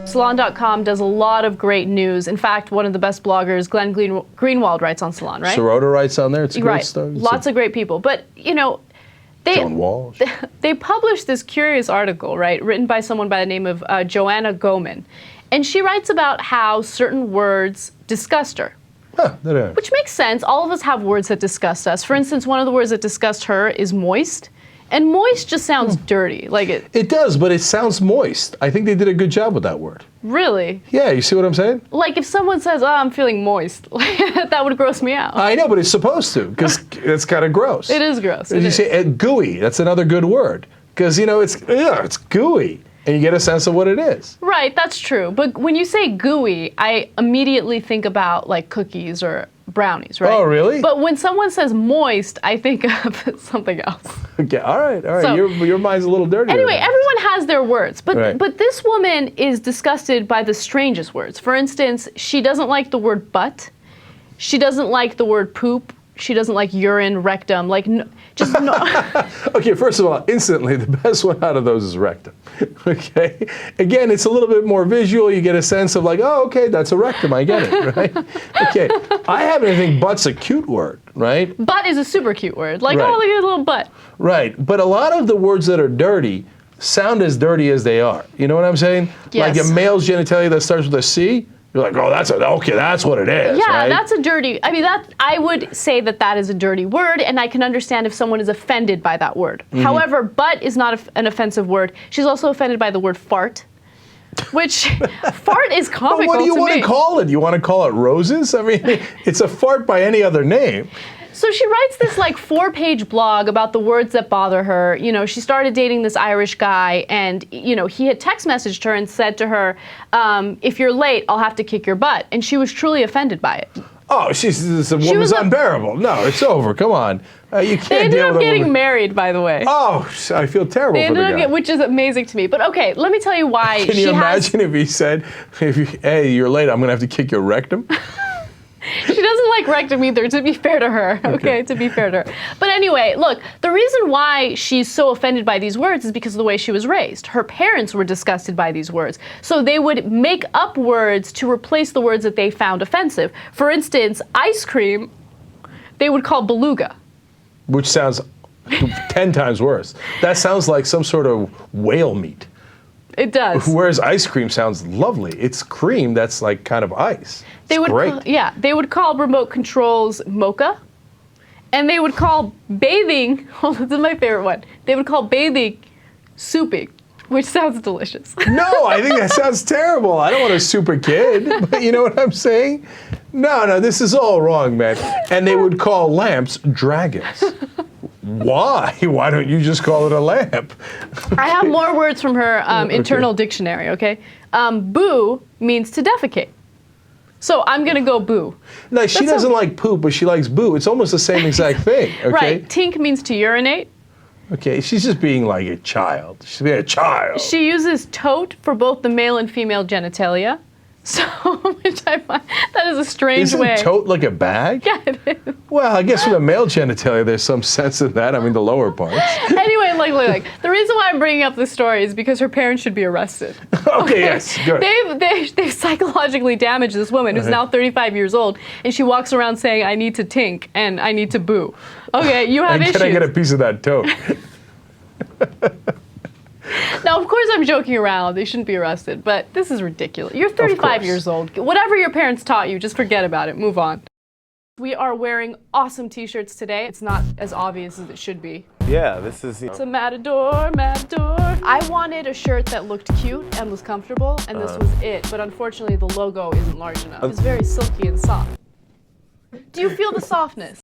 Salon.com does a lot of great news. In fact, one of the best bloggers, Glenn Greenwald, writes on Salon, right? Sirota writes on there. It's a great right. story. Lots of great people. But, you know, John Walsh. They published this curious article, right, written by someone by the name of Johanna Gohmann. And she writes about how certain words disgust her. Huh, which makes sense. All of us have words that disgust us. For instance, one of the words that disgust her is moist. And moist just sounds dirty. Like it does, but it sounds moist. I think they did a good job with that word. Really? Yeah, you see what I'm saying? Like if someone says, oh, I'm feeling moist, that would gross me out. I know, but it's supposed to, because it's kind of gross. It is gross. You say gooey, that's another good word. Because, you know, it's gooey. And you get a sense of what it is. Right, that's true. But when you say gooey, I immediately think about like cookies or brownies, right? Oh, really? But when someone says moist, I think of something else. Okay, all right. So, your mind's a little dirty. Anyway, everyone has their words, but right. but this woman is disgusted by the strangest words. For instance, she doesn't like the word butt. She doesn't like the word poop. She doesn't like urine, rectum, like just no. Okay, first of all, instantly, the best one out of those is rectum. Okay? Again, it's a little bit more visual. You get a sense of like, oh, okay, that's a rectum. I get it, right? Okay. I happen to think butt's a cute word, right? Butt is a super cute word. Like, right. oh, look at a little butt. Right. But a lot of the words that are dirty sound as dirty as they are. You know what I'm saying? Yes. Like a male's genitalia that starts with a C. You're like, oh, that's what it is, yeah, right? that's a dirty, I mean, I would say that is a dirty word, and I can understand if someone is offended by that word. Mm-hmm. However, butt is not an offensive word. She's also offended by the word fart, which fart is comical to me. What do you want to call it? You want to call it roses? I mean, it's a fart by any other name. So she writes this like 4-page blog about the words that bother her. You know, she started dating this Irish guy, and you know, he had text messaged her and said to her, if you're late, I'll have to kick your butt. And she was truly offended by it. Oh, this woman's unbearable. No, it's over. Come on. You can't They ended deal up with getting married, by the way. Oh, I feel terrible for the guy. Which is amazing to me. But okay, let me tell you why. Can you imagine if he said, hey, you're late, I'm going to have to kick your rectum? She doesn't like rectum either, to be fair to her. Okay, to be fair to her. But anyway, look, the reason why she's so offended by these words is because of the way she was raised. Her parents were disgusted by these words. So they would make up words to replace the words that they found offensive. For instance, ice cream, they would call beluga. Which sounds 10 times worse. That sounds like some sort of whale meat. It does. Whereas ice cream sounds lovely. It's cream that's like kind of ice. Great. They would call remote controls mocha. And they would call bathing, this is my favorite one, they would call bathing souping, which sounds delicious. No, I think that sounds terrible. I don't want a super kid, but you know what I'm saying? No, this is all wrong, man. And they would call lamps dragons. Why? Why don't you just call it a lamp? I have more words from her internal dictionary, okay? Boo means to defecate. So I'm going to go boo. No, she doesn't like poop, but she likes boo. It's almost the same exact thing, okay? Right. Tink means to urinate. Okay, she's just being like a child. She's being a child. She uses tote for both the male and female genitalia. So, which I find, that is a strange way. Isn't tote like a bag? Yeah, it is. Well, I guess for the male genitalia, there's some sense of that. I mean, the lower parts. Anyway, like, the reason why I'm bringing up this story is because her parents should be arrested. Okay, yes, good. They've psychologically damaged this woman who's now 35 years old, and she walks around saying, I need to tink, and I need to boo. Okay, you have issues. Can I get a piece of that tote? Now, of course, I'm joking around. They shouldn't be arrested, but this is ridiculous. You're 35 years old. Whatever your parents taught you, just forget about it. Move on. We are wearing awesome t-shirts today. It's not as obvious as it should be. Yeah, this is... It's a Matador, Matador. I wanted a shirt that looked cute and was comfortable, and this was it. But unfortunately, the logo isn't large enough. It's very silky and soft. Do you feel the softness?